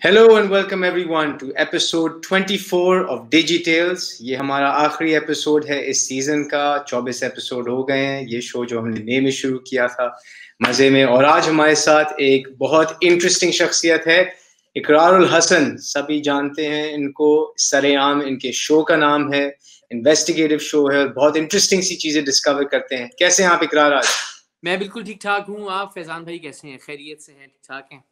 Hello and welcome everyone to episode 24 of DigiTales। ये हमारा आखिरी एपिसोड है इस सीजन का। 24 एपिसोड हो गए हैं ये शो जो हमने मई में शुरू किया था मजे में। और आज हमारे साथ एक बहुत इंटरेस्टिंग शख्सियत है, इकरारुल हसन। सभी जानते हैं इनको, सरेआम इनके शो का नाम है, इन्वेस्टिगेटिव शो है, बहुत इंटरेस्टिंग सी चीजें डिस्कवर करते हैं। कैसे हैं आप इकरार आज? मैं बिल्कुल ठीक ठाक हूँ। आप फैजान भाई कैसे हैं? खैरियत से हैं? ठीक ठाक हैं?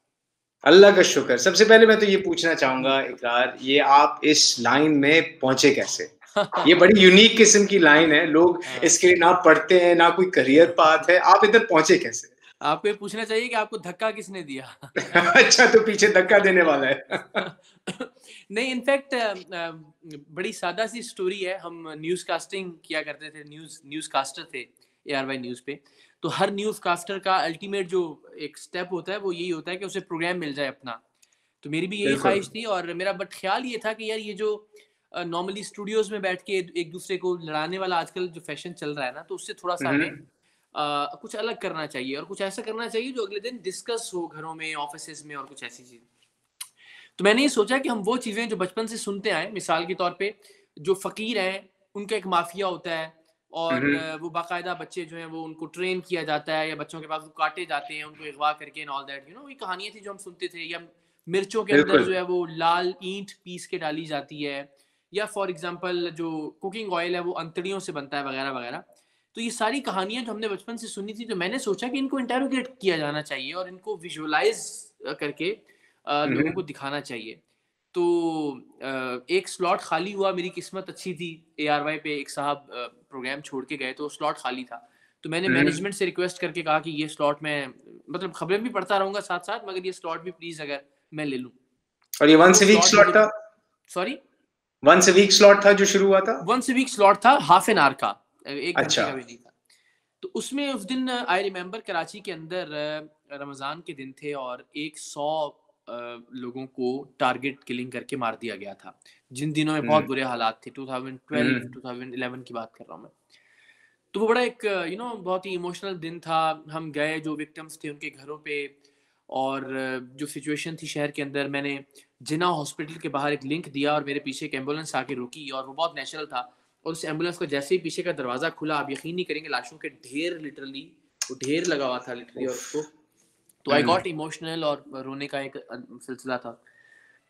अल्लाह का शुक्र। सबसे पहले मैं तो ये पूछना चाहूंगा इकरार, ये आप इस लाइन में पहुंचे कैसे? ये बड़ी यूनिक किस्म की लाइन है, लोग इसके ना पढ़ते हैं ना कोई करियर पाथ है, आप इधर पहुंचे कैसे? आपको ये पूछना चाहिए कि आपको धक्का किसने दिया। अच्छा, तो पीछे धक्का देने वाला है। नहीं, इनफैक्ट बड़ी सादा सी स्टोरी है। हम न्यूज़ कास्टिंग किया करते थे, न्यूज़ कास्टर थे ARY न्यूज़ पे। तो हर न्यूज़ कास्टर का अल्टीमेट जो एक स्टेप होता है वो यही होता है कि उसे प्रोग्राम मिल जाए अपना। तो मेरी भी यही ख्वाहिश थी और मेरा बट ख्याल ये था कि यार ये जो नॉर्मली स्टूडियोज में बैठ के एक दूसरे को लड़ाने वाला आजकल जो फैशन चल रहा है ना, तो उससे थोड़ा सा हमें कुछ अलग करना चाहिए और कुछ ऐसा करना चाहिए जो अगले दिन डिस्कस हो घरों में, ऑफिसेज में और कुछ ऐसी चीज। तो मैंने ये सोचा कि हम वो चीजें जो बचपन से सुनते आए, मिसाल के तौर पे जो फकीर हैं उनका एक माफिया होता है और वो बाकायदा बच्चे जो हैं वो उनको ट्रेन किया जाता है या बच्चों के पास वो काटे जाते हैं, उनको अगवा करके एंड ऑल दैट, ये कहानियां थी जो हम सुनते थे। या मिर्चों के अंदर जो है वो लाल ईंट पीस के डाली जाती है, या फॉर एग्जांपल जो कुकिंग ऑयल है वो अंतड़ियों से बनता है वगैरह वगैरह। तो ये सारी कहानियां जो हमने बचपन से सुनी थी, तो मैंने सोचा कि इनको इंटेरोगेट किया जाना चाहिए और इनको विजुअलाइज करके लोगों को दिखाना चाहिए। तो एक स्लॉट खाली हुआ, मेरी किस्मत अच्छी थी, ARY पे एक साहब प्रोग्राम छोड़ के गए तो स्लॉट खाली था। तो मैंने मैनेजमेंट से रिक्वेस्ट करके कहा कि ये स्लॉट मैं मतलब खबरें भी पढ़ता रहूंगा साथ साथ, मगर ये स्लॉट भी प्लीज अगर मैं ले लूं। और ये वंस अ वीक स्लॉट था? Sorry, once a week slot था जो शुरू हुआ था? वंस अ वीक स्लॉट था, हाफ एन आवर का, एक घंटे अच्छा। का भी नहीं था। तो उसमें उस दिन आई रिमेम्बर कराची के अंदर रमज़ान के दिन थे और 100 लोगों को टारगेट किलिंग करके मार दिया गया था, जिन दिनों में बहुत बुरे हालात थे। 2012 2011 की बात कर रहा हूँ मैं। तो वो बड़ा एक बहुत ही इमोशनल दिन था। हम गए जो विक्टिम्स थे उनके घरों पे, और जो सिचुएशन थी शहर के अंदर, मैंने जिना हॉस्पिटल के बाहर एक लिंक दिया और मेरे पीछे एक एम्बुलेंस आके रुकी और वो बहुत नेचुरल था। और उस एम्बुलेंस का जैसे ही पीछे का दरवाज़ा खुला, आप यकीन नहीं करेंगे, लाशों के ढेर, लिटरली वो ढेर लगा हुआ था लिटरली। और उसको तो आई गॉट इमोशनल और रोने का एक सिलसिला था।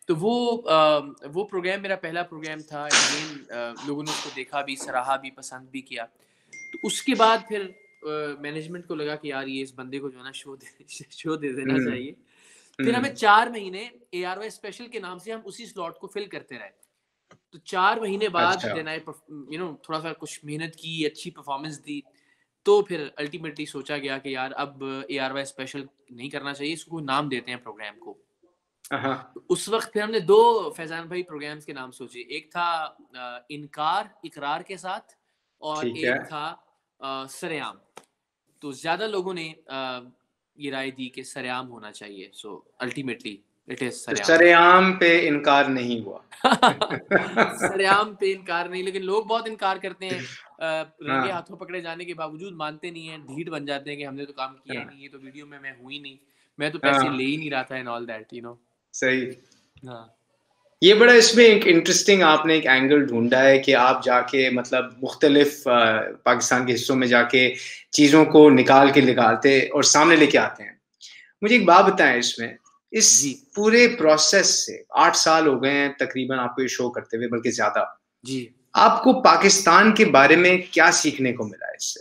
तो वो प्रोग्राम मेरा पहला प्रोग्राम था। अगेन लोगों ने उसको देखा भी, सराहा भी, पसंद भी किया। तो उसके बाद फिर मैनेजमेंट को लगा कि यार ये इस बंदे को जो है ना शो दे देना चाहिए। फिर हमें 4 महीने ARY स्पेशल के नाम से हम उसी स्लॉट को फिल करते रहे। तो 4 महीने बाद देन आई थोड़ा सा कुछ मेहनत की, अच्छी परफॉर्मेंस दी, तो फिर अल्टीमेटली सोचा गया कि यार अब ARY स्पेशल नहीं करना चाहिए, इसको नाम देते हैं प्रोग्राम को। तो उस वक्त फिर हमने 2 फैजान भाई प्रोग्राम्स के नाम सोचे। एक था इनकार इकरार के साथ, और एक था सरेआम। तो ज्यादा लोगों ने ये राय दी कि सरेआम होना चाहिए। सो अल्टीमेटली इट इज सरेआम। सरेआम पे इनकार नहीं हुआ। सरेआम पे इनकार नहीं, लेकिन लोग बहुत इनकार करते हैं। रंगे हाथों पकड़े जाने के बावजूद मानते नहीं है, ढीठ बन जाते हैं कि हमने तो काम किया ही नहीं, ये तो वीडियो में मैं हुई नहीं, मैं तो पैसे ले ही नहीं रहा था एंड ऑल दैट। सही। हाँ, ये बड़ा इसमें एक इंटरेस्टिंग आपने एक एंगल ढूंढा है कि आप जाके मतलब मुख्तलिफ पाकिस्तान के हिस्सों में जाके चीज़ों को निकाल के निकालते और सामने लेके आते हैं। मुझे एक बात बताएं, इसमें इस पूरे प्रोसेस से 8 साल हो गए हैं तकरीबन आपको ये शो करते हुए, बल्कि ज्यादा जी। आपको पाकिस्तान के बारे में क्या सीखने को मिला इससे?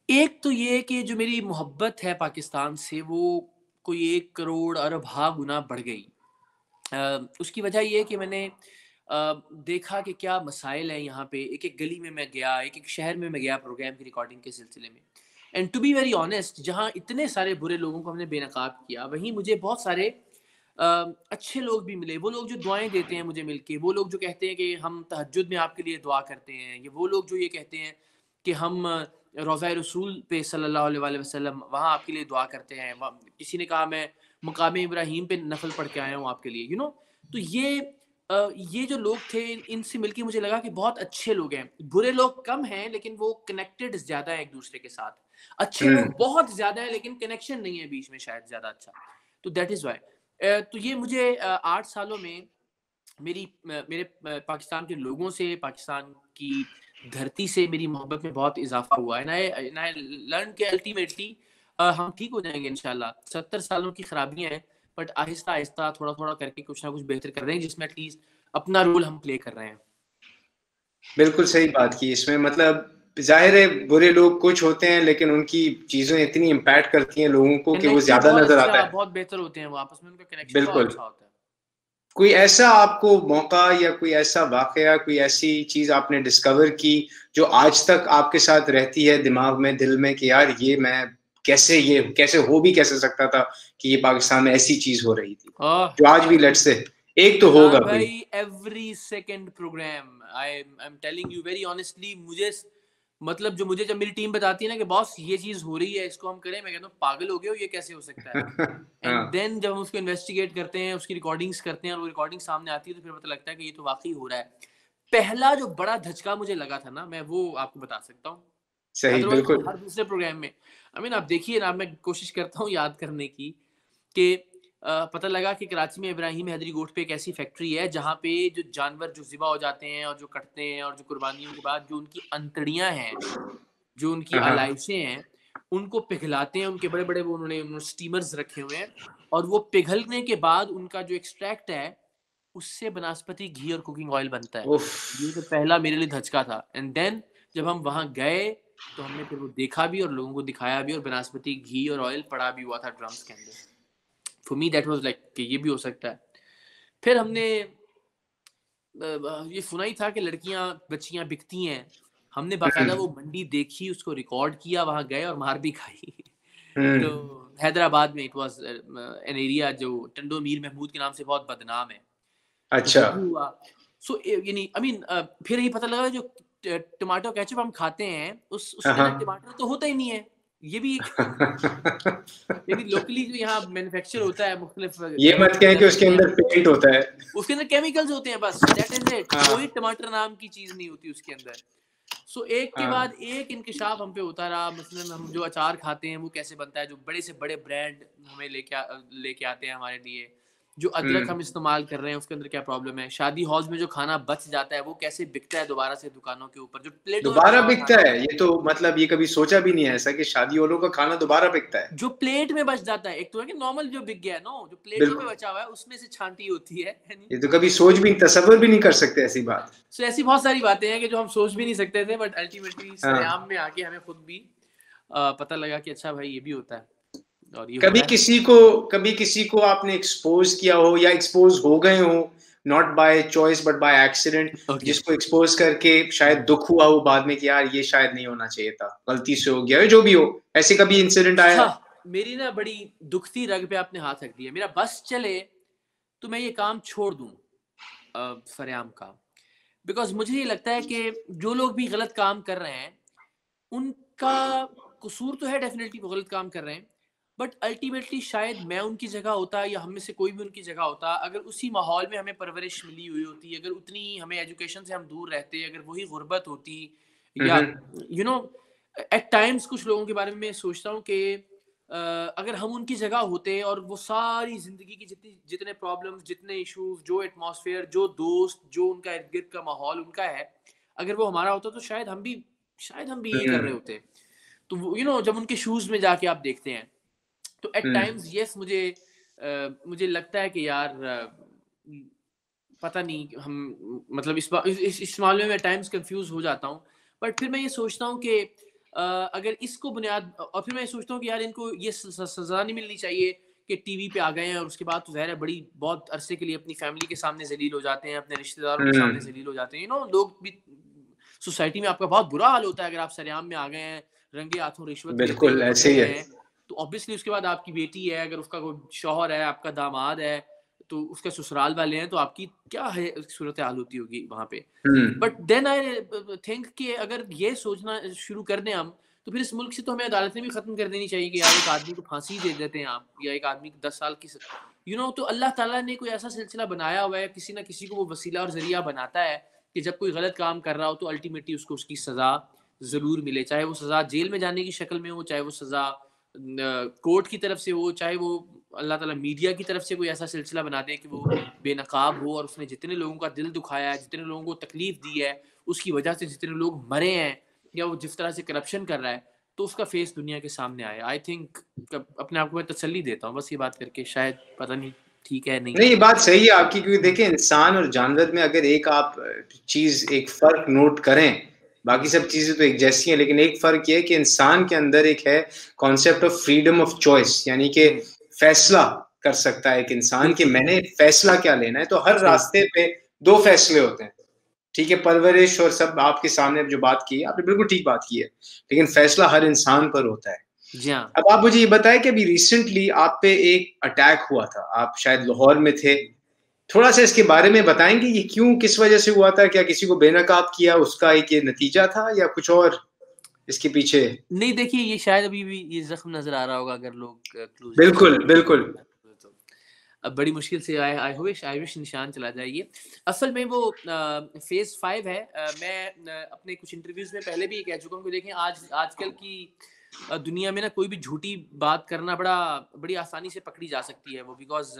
एक तो ये कि जो मेरी मोहब्बत है पाकिस्तान से, वो कोई 1 करोड़ अरब गुना बढ़ गई। उसकी वजह ये है कि मैंने देखा कि क्या मसाइल हैं यहाँ पे। एक एक गली में मैं गया, एक एक शहर में मैं गया प्रोग्राम की रिकॉर्डिंग के सिलसिले में। And to be very honest, जहाँ इतने सारे बुरे लोगों को हमने बेनकाब किया, वहीं मुझे बहुत सारे अच्छे लोग भी मिले। वो लोग जो दुआएं देते हैं मुझे मिलके, वो लोग जो कहते हैं कि हम तहज्जुद में आपके लिए दुआ करते हैं, ये वो लोग जो ये कहते हैं कि हम रोज़ा रसूल पे सल्लल्लाहु अलैहि वसल्लम वहाँ आपके लिए दुआ करते हैं। किसी ने कहा मैं मकाम इब्राहीम पे नफल पढ़ के आया हूँ आपके लिए, तो ये जो लोग थे, इनसे मिलके मुझे लगा कि बहुत अच्छे लोग हैं। बुरे लोग कम हैं लेकिन वो कनेक्टेड ज्यादा है एक दूसरे के साथ। अच्छे लोग बहुत ज्यादा है लेकिन कनेक्शन नहीं है बीच में शायद ज्यादा अच्छा। तो दैट इज वाई तो ये मुझे 8 सालों में मेरे पाकिस्तान के लोगों से, पाकिस्तान की धरती से मेरी मोहब्बत में बहुत इज़ाफ़ा हुआ है। एंड आई लर्न कि अल्टीमेटली हम ठीक हो जाएँगे इंशाल्लाह। 70 सालों की खराबियाँ हैं, बट आहिस्ता-आहिस्ता, थोड़ा-थोड़ा करके कुछ ना कुछ बेहतर कर रहे हैं, जिसमें एटलीस्ट अपना रोल हम प्ले कर रहे हैं। बिल्कुल सही बात की इसमें, मतलब ज़ाहिर है बुरे लोग कुछ होते हैं, लेकिन उनकी चीज़ें इतनी इम्पैक्ट करती हैं लोगों को कि वो कनेक्टेड ज़्यादा बहुत नज़र आता अच्छा, है। बहुत बेहतर होते हैं वो आपस में, उनका कनेक्शन बहुत बिल्कुल। अच्छा होता है। कोई ऐसा आपको मौका या कोई ऐसा वाक़या, कोई ऐसी चीज़ आपने डिस्कवर की, जो आज तक आपके साथ रहती है दिमाग में, दिल में कि यार ये कैसे हो भी कैसे सकता था कि ये पाकिस्तान में ऐसी चीज़ हो रही थी? आह! जो आज भी लेट्स से एक तो होगा रमज़ान कोई। भाई, every second programme, I am telling you very honestly, मतलब जो मुझे जब मेरी टीम बताती है ना कि बॉस ये चीज़ हो रही है, इसको हम करें, मैं कहता हूँ पागल हो गए हो, ये कैसे हो सकता है? एंड हाँ, देन जब हम उसको इन्वेस्टिगेट करते हैं, उसकी रिकॉर्डिंग्स करते हैं और वो रिकॉर्डिंग सामने आती है, तो फिर पता लगता है कि ये तो वाक़ई हो रहा है। पहला जो बड़ा धचका मुझे लगा था ना, मैं वो आपको बता सकता हूँ। सही, अदरवाइज़ तो बिल्कुल। हर दूसरे प्रोग्राम में, आई मीन आप देखिए ना, मैं कोशिश करता हूँ याद करने की कि पता लगा कि कराची में इब्राहिम हैदरी गोट पे एक ऐसी फैक्ट्री है जहाँ पे जो जानवर जो ज़िबा हो जाते हैं और जो कटते हैं और जो कुर्बानियों के बाद जो उनकी अंतड़ियाँ हैं, जो उनकी हाँ, हाँ। अलाइशें हैं, उनको पिघलाते हैं। उनके बड़े-बड़े वो उन्होंने स्टीमर्स रखे हुए हैं और वो पिघलने के बाद उनका जो एक्सट्रैक्ट है, उससे बनास्पति घी और कुकिंग ऑयल बनता है। उफ़! ये तो पहला मेरे लिए धचका था। एंड देन जब हम वहाँ गए, तो हमने फिर वो देखा भी और लोगों को दिखाया भी, और बनास्पति घी और ऑयल पड़ा भी हुआ था ड्रम्स के अंदर। For me that was like कि ये भी हो सकता है। फिर हमने ये सुना ही था कि लड़कियाँ, बच्चियाँ बिकती हैं। हमने बाकायदा हुँ, वो मंडी देखी, उसको रिकॉर्ड किया, वहाँ गए और मार भी खाई। तो हुँ। हैदराबाद में इट वाज़ एन एरिया जो टंडो मीर महमूद के नाम से बहुत बदनाम है। तो अच्छा। वो भी हुआ। सो यानी आई मीन फिर यही पता लगा जो टमाटो केचअप हम खाते हैं, हाँ, उसके अंदर हाँ। टमाटर तो होता ही नहीं है। ये भी एक यानी लोकली जो यहाँ मैन्युफैक्चर होता है मुख्तलिफ ये जगहों मत पे, कहें कि जर्मनी उसके है, अंदर पेंट होता है। उसके अंदर केमिकल्स होते हैं, बस दैट इज़ इट। कोई हाँ, टमाटर नाम की चीज़ नहीं होती उसके अंदर। सो एक के हाँ। बाद एक इंकशाफ हम पे होता रहा। मसलन हम जो अचार खाते हैं वो कैसे बनता है, जो बड़े से बड़े ब्रांड हमें लेके आते हैं हमारे लिए। जो अदरक हुँ। हम इस्तेमाल कर रहे हैं उसके अंदर क्या प्रॉब्लम है। शादी हॉल्स में जो खाना बच जाता है वो कैसे बिकता है दोबारा से दुकानों के ऊपर, जो प्लेटों में दोबारा बचा हुआ बिकता खाना है? होता है। ये तो मतलब ये कभी सोचा भी नहीं है ऐसा कि शादी वालों का खाना दोबारा बिकता है। जो प्लेट में बच जाता है, एक तो है कि नॉर्मल जो बिक गया है, नो, जो प्लेटों में बिल्कुल, बचा हुआ है उसमें से छांटी होती है, यानी। ये तो कभी सोच भी तसव्वुर भी नहीं कर सकते ऐसी बात। सो ऐसी बहुत सारी बातें हैं कि जो हम सोच भी नहीं सकते थे, बट अल्टीमेटली हाँ। सरेआम में आके हमें खुद भी पता लगा कि अच्छा भाई ये भी होता है और ये हो कभी रहा है। किसी को कभी किसी को आपने एक्सपोज़ किया हो या एक्सपोज़ हो गए हो, not by choice but by accident, okay. जिसको एक्सपोज़ करके शायद दुःख हुआ हो बाद में कि यार ये शायद नहीं होना चाहिए था, गलती से हो गया, जो भी हो, ऐसे कभी इंसिडेंट आया है? हाँ, मेरी ना बड़ी दुखती रग पे आपने हाथ रख दिया। मेरा बस चले तो मैं ये काम छोड़ दूँ सरेआम का। बिकॉज़ मुझे ये लगता है कि जो लोग भी गलत काम कर रहे हैं, उनका कसूर तो है, डेफ़िनिटली वो गलत काम कर रहे हैं। बट अल्टीमेटली शायद मैं उनकी जगह होता या हम में से कोई भी उनकी जगह होता, अगर उसी माहौल में हमें परवरिश मिली हुई होती, अगर उतनी हमें एजुकेशन से हम दूर रहते, अगर वही गुर्बत होती, हुँ, या हुँ। यू नो एट टाइम्स कुछ लोगों के बारे में मैं सोचता हूँ कि अगर हम उनकी जगह होते और वो सारी ज़िंदगी की जितने प्रॉब्लम्स, जितने इश्यूज़, जो एटमॉस्फेयर, जो दोस्त, जो उनका इर्द-गिर्द का माहौल उनका है, अगर वो हमारा होता तो शायद हम भी यही कर रहे हुँ, होते। तो वो जब उनके शूज़ में जाके आप देखते हैं, तो एट हुँ। टाइम्स यस, मुझे लगता है कि यार पता नहीं हम मतलब इस मामले में टाइम्स कंफ्यूज हो जाता हूँ। बट फिर मैं ये सोचता हूँ कि अगर इसको बुनियाद, और फिर मैं ये सोचता हूँ कि यार इनको ये सज़ा नहीं मिलनी चाहिए कि टीवी पे आ गए हैं और उसके बाद तो ज़ाहिर है बड़ी बहुत अरसे के लिए अपनी फैमिली के सामने ज़लील हो जाते हैं, अपने रिश्तेदारों के सामने हुँ, ज़लील हो जाते हैं। लोग भी सोसाइटी में आपका बहुत बुरा हाल होता है अगर आप सरेआम में आ गए हैं, रंगे हाथों रिश्वत लेते बिल्कुल हुए ऐसे पकड़े ही गए है। हैं। तो ऑब्वियसली उसके बाद आपकी बेटी है, अगर उसका कोई शौहर है, आपका दामाद है, तो उसके ससुराल वाले हैं, तो आपकी क्या है सूरत हाल होती होगी वहाँ पे। हुँ, बट देन आई थिंक कि अगर ये सोचना शुरू कर दें हम, तो फिर इस मुल्क से तो हमें अदालतें भी ख़त्म कर देनी चाहिए कि यार एक आदमी को फांसी दे देते हैं आप, या एक आदमी को 10 साल की तो अल्लाह ताला ने कोई ऐसा सिलसिला बनाया हुआ है, किसी ना किसी को वो वसीला और ज़रिया बनाता है कि जब कोई गलत काम कर रहा हो तो अल्टीमेटली उसको उसकी सज़ा ज़रूर मिले, चाहे वो सज़ा जेल में जाने की शक्ल में हो, चाहे वो सज़ा कोर्ट की तरफ से हो, चाहे वो अल्लाह ताला मीडिया की तरफ से कोई ऐसा सिलसिला बना दे कि वो बेनकाब हो और उसने जितने लोगों का दिल दुखाया है, जितने लोगों को तकलीफ दी है, उसकी वजह से जितने लोग मरे हैं, या वो जिस तरह से करप्शन कर रहा है, तो उसका फेस दुनिया के सामने आया। आई थिंक अपने आप को मैं तसल्ली देता हूँ बस ये बात करके, शायद पता नहीं ठीक है नहीं नहीं, है। ये बात सही है आपकी, क्योंकि देखिए इंसान और जानवर में अगर एक आप चीज, एक फर्क नोट करें, बाकी सब चीजें तो एक जैसी हैं, लेकिन एक फर्क ये है कि इंसान के अंदर एक है concept of freedom of choice, यानी कि फैसला कर सकता है एक इंसान कि मैंने फैसला क्या लेना है। तो हर रास्ते पे दो फैसले होते हैं, ठीक है, परवरिश और सब आपके सामने जो बात की है आपने बिल्कुल ठीक बात की है, लेकिन फैसला हर इंसान पर होता है। जी हाँ। अब आप मुझे ये बताएं कि अभी रिसेंटली आप पे एक अटैक हुआ था, आप शायद लाहौर में थे, थोड़ा सा इसके बारे में बताएंगे, ये क्यों, किस वजह से हुआ था, क्या किसी को बेनकाब किया उसका एक ये नतीजा था या कुछ और इसके पीछे? नहीं देखिए, ये शायद अभी भी ये जख्म नजर आ रहा होगा अगर लोग क्लोज बिल्कुल बिल्कुल। तो अब बड़ी मुश्किल से आई विश निशान चला जाए ये। असल में वो फेज 5 है। मैं अपने कुछ इंटरव्यूज में पहले भी ये कह चुका हूँ कि देखें आजकल की दुनिया में ना कोई भी झूठी बात करना बड़ी आसानी से पकड़ी जा सकती है वो, बिकॉज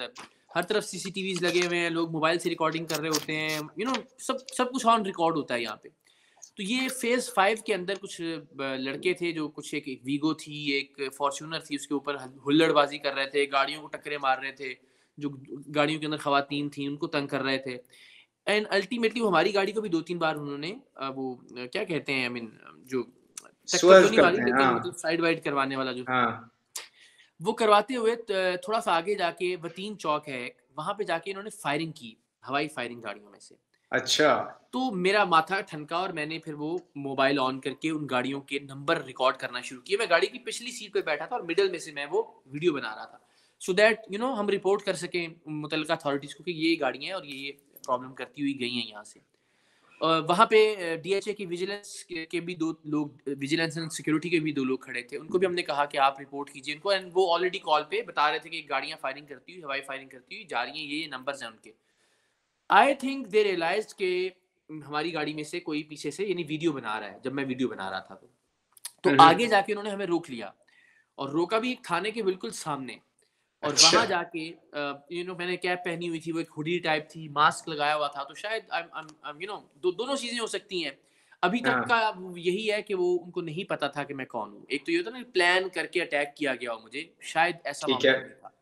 हर तरफ सीसीटीवीज लगे हुए हैं, लोग मोबाइल से रिकॉर्डिंग कर रहे होते हैं, सब कुछ ऑन रिकॉर्ड होता है यहाँ पे। तो ये फेज 5 के अंदर कुछ लड़के थे जो कुछ एक वीगो थी, एक फॉर्च्यूनर थी, उसके ऊपर हुल्लड़बाजी कर रहे थे, गाड़ियों को टक्करें मार रहे थे, जो गाड़ियों के अंदर खवातीन थी उनको तंग कर रहे थे। एंड अल्टीमेटली वो हमारी गाड़ी को भी 2-3 बार उन्होंने वो क्या कहते हैं, आई मीन जो टक्कर तो नहीं मारी, लेकिन मतलब साइड वाइड करवाने वाला जो वो करवाते हुए थोड़ा सा आगे जाके वतीन चौक है, वहां पे जाके इन्होंने फायरिंग की, हवाई फायरिंग गाड़ियों में से। अच्छा। तो मेरा माथा ठनका और मैंने फिर वो मोबाइल ऑन करके उन गाड़ियों के नंबर रिकॉर्ड करना शुरू किए। मैं गाड़ी की पिछली सीट पे बैठा था और मिडल में से मैं वो वीडियो बना रहा था, सो दैट हम रिपोर्ट कर सकें मुतल्लिका अथॉरिटीज को कि ये गाड़ियां हैं और ये प्रॉब्लम करती हुई गई हैं यहाँ से। वहाँ पे डीएचए की विजिलेंस के भी 2 लोग, विजिलेंस एंड सिक्योरिटी के भी 2 लोग खड़े थे, उनको भी हमने कहा कि आप रिपोर्ट कीजिए उनको। एंड वो ऑलरेडी कॉल पे बता रहे थे कि गाड़ियां फायरिंग करती हुई, हवाई फायरिंग करती हुई जा रही हैं, ये नंबर्स हैं उनके। आई थिंक दे रियलाइज्ड कि हमारी गाड़ी में से कोई पीछे से यानी वीडियो बना रहा है, जब मैं वीडियो बना रहा था तो आगे जाके उन्होंने हमें रोक लिया, और रोका भी एक थाने के बिल्कुल सामने। और वहां जाके मैंने कैप पहनी हुई थी, वो एक हुडी टाइप थी, मास्क लगाया हुआ था, तो शायद दोनों चीजें हो सकती हैं। अभी तक का यही है कि वो उनको नहीं पता था कि मैं कौन हूँ। एक तो ये होता ना प्लान करके अटैक किया गया हो मुझे, शायद ऐसा मामला नहीं था।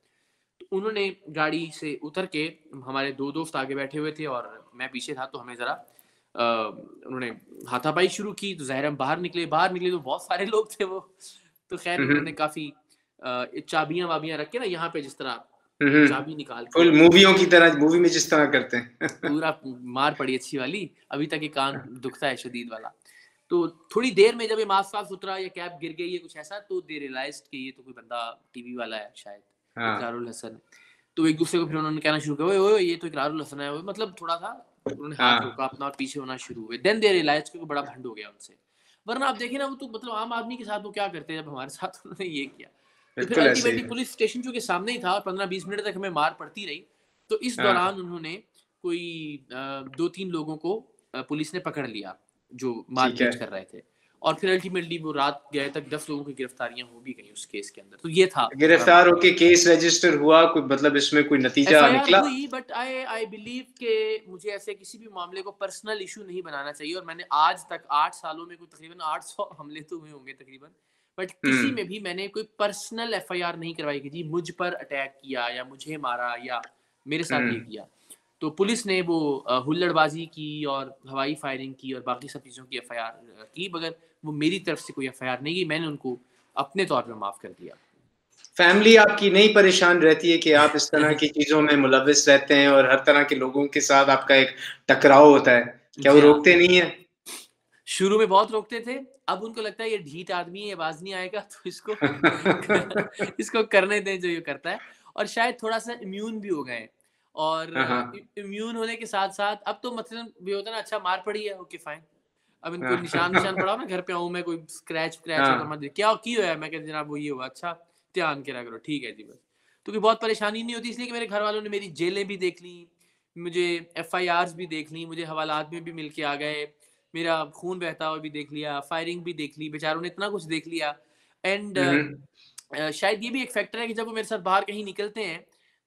तो उन्होंने गाड़ी से उतर के, हमारे 2 दोस्त आगे बैठे हुए थे और मैं पीछे था, तो हमें जरा उन्होंने हाथापाई शुरू की। तो ज़ाहिर हम बाहर निकले तो बहुत सारे लोग थे वो। तो खैर उन्होंने काफी चाबियां वाबियां रख के ना यहाँ पे, जिस तरह चाबी निकाल के, फुल मूवियों की तरह, मूवी में जिस तरह करते हैं पूरा मार पड़ी अच्छी वाली। अभी तक ये कान दुखता है शदीद वाला। तो थोड़ी देर में जब ये मास्क साफ सुथरा, या कैप गिर गई है कुछ ऐसा, तो दे रियलाइज कि ये तो कोई बंदा टीवी वाला है शायद, इकरारुल हसन। तो एक दूसरे को फिर उन्होंने कहना शुरू किया, ओए ये तो इकरारुल हसन है, मतलब थोड़ा सा उन्होंने हाथ रोका अपना और पीछे होना शुरू हुए। देन दे रियलाइज कि बड़ा भंड हो गया उनसे। वरना आप देखें ना, वो तो मतलब आम आदमी के साथ वो क्या करते हैं, जब हमारे साथ उन्होंने ये किया। तो फिर अल्टीमेटली पुलिस स्टेशन जो के सामने ही था, और 15-20 मिनट तक हमें मार पड़ती रही। तो इस दौरान उन्होंने कोई 2-3 लोगों को पुलिस ने पकड़ लिया जो मारपीट कर रहे थे, और फिर अल्टीमेटली वो रात गए तक 10 लोगों की गिरफ्तारियां हो भी गई उस केस के अंदर। तो ये था, गिरफ्तार होके केस रजिस्टर हुआ, कोई मतलब इसमें कोई नतीजा निकला हुई, बट आई बिलीव के मुझे ऐसे किसी भी मामले को पर्सनल इशू नहीं बनाना चाहिए। और मैंने आज तक 8 सालों में कोई तकरीबन 800 हमले तो हुए होंगे तकरीबन, बट किसी में भी मैंने कोई पर्सनल एफआईआर नहीं करवाई कि जी मुझ पर अटैक किया या मुझे मारा या मेरे साथ ये किया। तो पुलिस ने वो हुल्लड़बाजी की और हवाई फायरिंग की और बाकी सब चीज़ों की एफआईआर की, मगर वो मेरी तरफ से कोई एफआईआर नहीं की, मैंने उनको अपने तौर पर माफ़ कर दिया। फैमिली आपकी नहीं परेशान रहती है कि आप इस तरह की चीजों में मुलविस रहते हैं और हर तरह के लोगों के साथ आपका एक टकराव होता है, क्या वो रोकते नहीं है? शुरू में बहुत रोकते थे, अब उनको लगता है ये ढीठ आदमी है, आवाज नहीं आएगा, तो इसको इसको करने दें जो ये करता है। और शायद थोड़ा सा इम्यून भी हो गए, और इम्यून होने के साथ साथ अब तो मतलब भी होता है ना, अच्छा मार पड़ी है, ओके फाइन। अब इनको निशान पड़ा हो ना, घर पे आऊं मैं, कोई स्क्रैच हो तो मत, क्या की है, मैं कहती जनाब वो ये हुआ, अच्छा ध्यान के करो, ठीक है जी बस। तो कोई बहुत परेशानी नहीं होती, इसलिए कि मेरे घर वालों ने मेरी जेलें भी देख ली, मुझे एफआईआर्स भी देख ली, मुझे हवालात में भी मिल के आ गए, मेरा खून बहता हुआ भी देख लिया, फायरिंग भी देख ली, बेचारों ने इतना कुछ देख लिया। एंड शायद ये भी एक फैक्टर है कि जब वो मेरे साथ बाहर कहीं निकलते हैं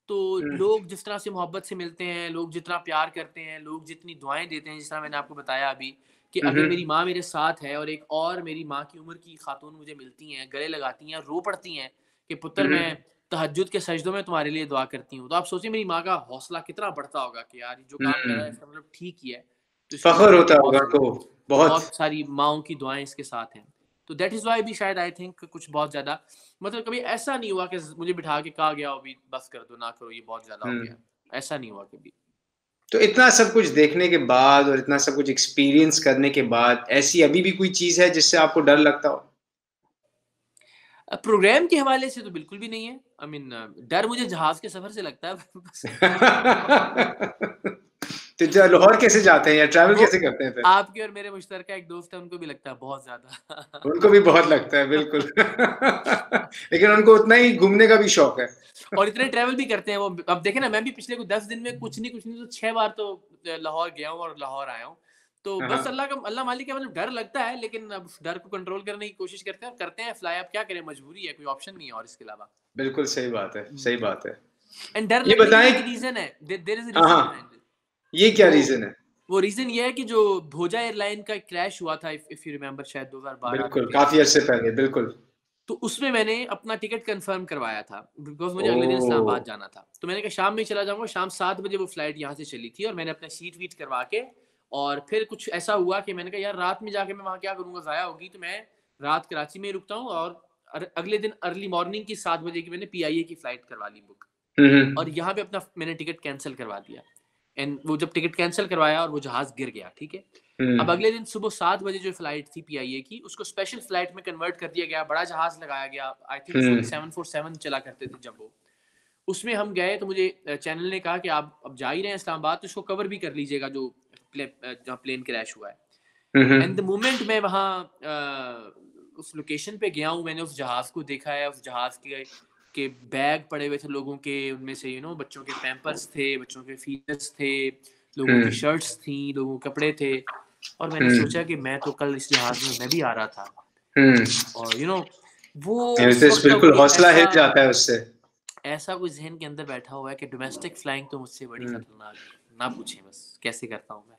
तो लोग जिस तरह से मोहब्बत से मिलते हैं, लोग जितना प्यार करते हैं, लोग जितनी दुआएं देते हैं, जिस तरह मैंने आपको बताया अभी कि अगर मेरी माँ मेरे साथ है और एक और मेरी माँ की उम्र की खातून मुझे मिलती हैं, गले लगाती हैं, रो पड़ती हैं कि पुत्र मैं तहज्जुद के सजदों में तुम्हारे लिए दुआ करती हूँ, तो आप सोचिए मेरी माँ का हौसला कितना बढ़ता होगा कि यार जो काम कर रहा है इसका मतलब ठीक ही है, तो इसके फख्र पीछे होता बहुत होगा सारी को बहुत। बहुत सारी माँओं की दुआएं इसके साथ हैं। तो दैट इज वाई भी शायद आई थिंक कुछ बहुत ज्यादा मतलब कभी ऐसा नहीं हुआ कि मुझे बिठा के कहा गया अभी बस कर दो, ना करो, ये बहुत ज्यादा हो गया, ऐसा नहीं हुआ कभी। तो इतना सब कुछ देखने के बाद और इतना सब कुछ एक्सपीरियंस करने के बाद ऐसी अभी भी कोई चीज है जिससे आपको डर लगता हो? प्रोग्राम के हवाले से तो बिल्कुल भी नहीं है। आई मीन डर मुझे जहाज के सफर से लगता है बस। तो लाहौर कैसे जाते हैं या ट्रैवल वो कैसे करते हैं फिर? आपके और मेरे मुश्तरका एक दोस्त है, उनको भी लगता है बहुत ज्यादा। उनको भी बहुत लगता है बिल्कुल। लेकिन उनको उतना ही घूमने का भी शौक है। और इतने ट्रैवल भी करते हैं वो। अब देखे ना, मैं भी पिछले 10 दिन में कुछ नहीं तो 6 बार तो लाहौर गया हूँ और लाहौर आया हूँ। तो बस हाँ, अल्लाह मालिक है, मतलब डर लगता है, लेकिन अब डर को कंट्रोल करने की कोशिश करते हैं और करते हैं फ्लाई। अब क्या करें, मजबूरी है, कोई ऑप्शन नहीं है और इसके अलावा। बिल्कुल सही बात है, सही बात है। एंड डर ये लगने के भी बताएं। एक रीजन है, देयर इज अ हाँ रीजन हाँ, बिहाइंड इट। ये क्या वो रीजन है? वो रीजन ये है कि जो भोजा एयरलाइन का क्रैश हुआ था, इफ यू रिमेंबर, शायद 2012 का बिल्कुल, 13 काफी में। अरसे पहले, बिल्कुल। तो उसमें मैंने अपना टिकट कंफर्म करवाया था बिकॉज मुझे अगले दिन ओह। इस्लामाबाद जाना था। तो मैंने कहा शाम में चला जाऊंगा। शाम 7 बजे वो फ्लाइट यहाँ से चली थी और मैंने अपना सीट वीट करवा के, और फिर कुछ ऐसा हुआ कि मैंने कहा यार रात में जाके मैं वहाँ क्या करूँगा, ज़ाया होगी, तो मैं रात कराची में ही रुकता हूँ। और अगले दिन अर्ली मॉर्निंग की 7 बजे की मैंने PIA की फ़्लाइट करवा ली बुक, और यहाँ पे अपना मैंने टिकट कैंसिल करवा दिया। एंड वो जब टिकट कैंसिल करवाया और वो जहाज़ गिर गया, ठीक है। अब अगले दिन सुबह 7 बजे जो फ्लाइट थी PIA की, उसको स्पेशल फ्लाइट में कन्वर्ट कर दिया गया, बड़ा जहाज लगाया गया। आई थिंक उस वक्त 747 चला करते थे जब वो, उसमें हम गए। तो मुझे चैनल ने कहा कि आप अब जा ही रहे हैं इस्लामाबाद, तो इसको कवर भी कर लीजिएगा जो जहाँ प्लेन क्रैश हुआ है। एंड द मोमेंट मैं वहाँ उस लोकेशन पे गया हूँ, मैंने उस जहाज को देखा है। उस जहाज के बैग पड़े हुए थे लोगों के, उनमें से बच्चों के पैम्पर्स थे, बच्चों के फीचर्स थे, लोगों की शर्ट्स थी, लोगों के कपड़े थे। और मैंने सोचा कि मैं तो कल इस जहाज में मैं भी आ रहा था। और वो उस वक्त का बिल्कुल कोई हौसला हिल जाता है उससे। ऐसा कोई जहन के अंदर बैठा हुआ है कि डोमेस्टिक फ्लाइंग तो मुझसे बड़ी खतरनाक है, ना पूछें बस कैसे करता हूँ मैं।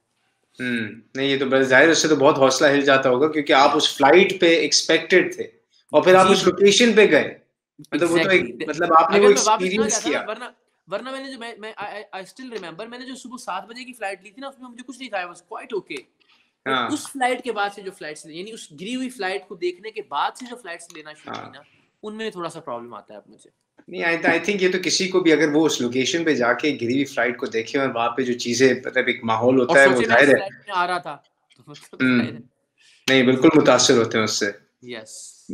नहीं, ये तो बस जाहिर, उससे तो बहुत हौसला हिल जाता होगा क्योंकि आप उस फ्लाइट पे एक्सपेक्टेड थे और फिर आप जी उस जी लोकेशन पे गए। मतलब वो तो एग्जैक्टली एक, मतलब आपने वो अगर मैं वापस ना एक्सपीरियंस जाता ना, किया। वरना वरना मैंने जो मैं आई स्टिल रिमेंबर, मैंने जो सुबह 7 बजे की फ्लाइट ली थी ना, उसमें मुझे कुछ नहीं था, वाज क्वाइट ओके। बट हाँ उस फ्लाइट के बाद से जो फ्लाइट्स, यानी उस गिरी हुई फ्लाइट को देखने के बाद से जो फ्लाइट्स लेना शुरू की हाँ। ना, उनमें थोड़ा सा प्रॉब्लम आता है अब मुझे। नहीं, आई थिंक ये तो किसी को भी, अगर वो उस लोकेशन पे जाके गिरी हुई फ्लाइट को देखे और वहां पे जो चीजें, मतलब एक माहौल और होता है, वो सोचे मैं उस जाहिर है। फ्लाइट में आ रहा था, तो मतलब जाहिर है। नहीं, बिल्कुल मुतासिर होते हैं उससे। यस।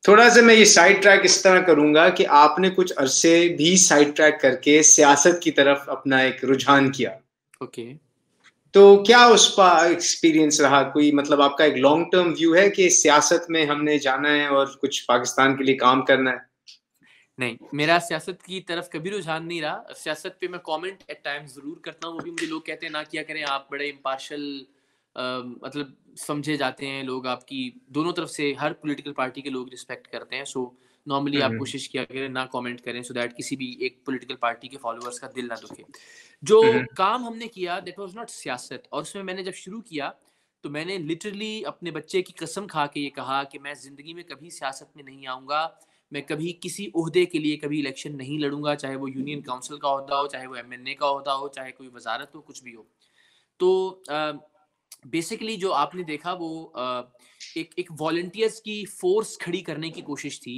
थोड़ा सा मैं ये साइड ट्रैक इस तरह करूंगा कि आपने कुछ अरसे भी साइड ट्रैक करके सियासत की तरफ अपना एक रुझान किया। ओके। तो क्या उस पर एक्सपीरियंस रहा? कोई, मतलब आपका एक लॉन्ग टर्म व्यू है कि सियासत में हमने जाना है और कुछ पाकिस्तान के लिए काम करना है? नहीं, मेरा सियासत की तरफ कभी रुझान नहीं रहा। सियासत पे मैं कमेंट एट टाइम्स ज़रूर करता हूँ, वो भी मुझे लोग कहते हैं ना किया करें, आप बड़े इम्पार्शियल मतलब समझे जाते हैं लोग, आपकी दोनों तरफ से हर पॉलिटिकल पार्टी के लोग रिस्पेक्ट करते हैं। सो नॉर्मली आप हम्म कोशिश किया करें ना कमेंट करें, सो दैट किसी भी एक पॉलिटिकल पार्टी के फॉलोअर्स का दिल ना दुखे। जो हम्म काम हमने किया दैट वाज नॉट सियासत, और उसमें मैंने जब शुरू किया तो मैंने लिटरली अपने बच्चे की कसम खा के ये कहा कि मैं ज़िंदगी में कभी सियासत में नहीं आऊँगा, मैं कभी किसी ओहदे के लिए कभी इलेक्शन नहीं लड़ूंगा, चाहे वो यूनियन काउंसिल का ओहदा हो, चाहे वो MNA का ओहदा हो, चाहे कोई वजारत हो, कुछ भी हो। तो बेसिकली जो आपने देखा वो एक वॉलंटियर्स की फोर्स खड़ी करने की कोशिश थी,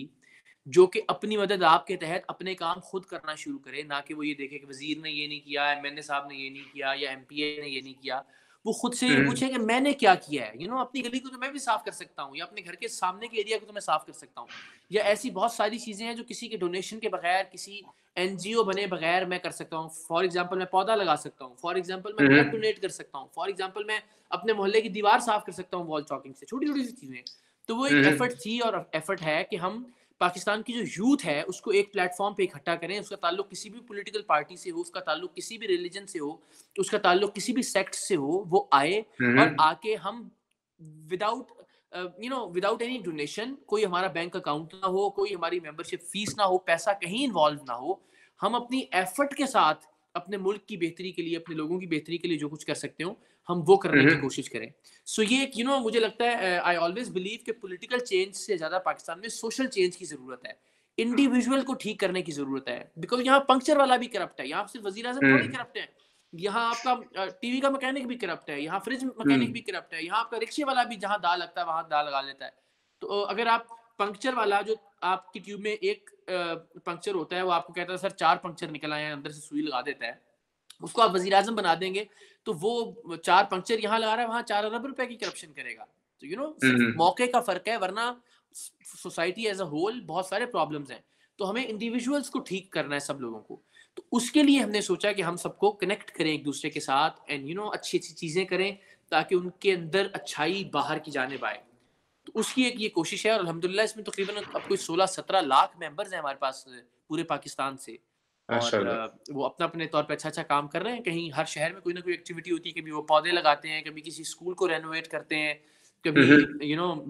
जो कि अपनी मदद आपके तहत अपने काम खुद करना शुरू करे, ना कि वो ये देखे कि वजीर ने ये नहीं किया, MNA साहब ने ये नहीं किया, या MPA ने ये नहीं किया। वो खुद से ये हम्म पूछे कि मैंने क्या किया है। अपनी गली को तो मैं भी साफ कर सकता हूँ, या अपने घर के सामने के एरिया को तो मैं साफ कर सकता हूँ, या ऐसी बहुत सारी चीजें हैं जो किसी के डोनेशन के बगैर, किसी NGO बने बगैर मैं कर सकता हूँ। फॉर एग्जाम्पल मैं पौधा लगा सकता हूँ, फॉर एग्जाम्पल मैं ब्लड हम्म डोनेट कर सकता हूँ, फॉर एग्जाम्पल मैं अपने मोहल्ले की दीवार साफ कर सकता हूँ वॉल चॉकिंग से, छोटी छोटी सी चीजें। तो वो एक हम्म एफर्ट थी और एफर्ट है कि हम पाकिस्तान की जो यूथ है उसको एक प्लेटफॉर्म पे इकट्ठा करें। उसका ताल्लुक किसी भी पॉलिटिकल पार्टी से हो, उसका ताल्लुक किसी भी रिलीजन से हो, उसका ताल्लुक किसी भी सेक्ट से हो, वो आए और हम्म आके हम विदाउट विदाउट एनी डोनेशन, कोई हमारा बैंक अकाउंट ना हो, कोई हमारी मेंबरशिप फीस ना हो, पैसा कहीं इन्वॉल्व ना हो, हम अपनी एफर्ट के साथ अपने मुल्क की बेहतरी के लिए, अपने लोगों की बेहतरी के लिए जो कुछ कर सकते हो हम वो करने की कोशिश करें। सो ये मुझे लगता है, आई ऑलवेज बिलीव कि पॉलिटिकल चेंज से ज्यादा पाकिस्तान में सोशल चेंज की जरूरत है, इंडिविजुअल को ठीक करने की जरूरत है। बिकॉज यहाँ पंक्चर वाला भी करप्ट है, यहाँ सिर्फ वजीर आजम थोड़ी करप्ट है, यहाँ आपका टीवी का मैकेनिक भी करप्ट है, यहाँ फ्रिज मैकेनिक भी करप्ट है, यहाँ आपका रिक्शे वाला भी जहाँ दाल लगता है वहां दाल लगा लेता है। तो अगर आप पंक्चर वाला, जो आपकी ट्यूब में एक पंक्चर होता है, वो आपको कहता है सर 4 पंक्चर निकल आए हैं, अंदर से सुई लगा देता है, उसको आप वजीर आजम बना देंगे तो वो 4 पंक्चर यहाँ लगा रहा है, वहां 4 अरब रुपए की करप्शन करेगा। तो सिर्फ मौके का फर्क है, वरना सोसाइटी एज अ होल बहुत सारे प्रॉब्लम्स हैं। तो हमें इंडिविजुअल्स को ठीक करना है, सब लोगों को। तो उसके लिए हमने सोचा कि हम सबको कनेक्ट करें एक दूसरे के साथ, एंड अच्छी अच्छी चीजें करें ताकि उनके अंदर अच्छाई बाहर की जानिब आए। तो उसकी एक ये कोशिश है, और अल्हम्दुलिल्लाह इसमें तकरीबन अब कोई 16-17 लाख मेंबर्स हैं हमारे पास पूरे पाकिस्तान से, और वो अपना अपने तौर पे अच्छा अच्छा काम कर रहे हैं। कहीं हर शहर में कोई ना कोई एक्टिविटी होती है, कभी वो पौधे लगाते हैं, कभी किसी स्कूल को रेनोवेट करते हैं, कभी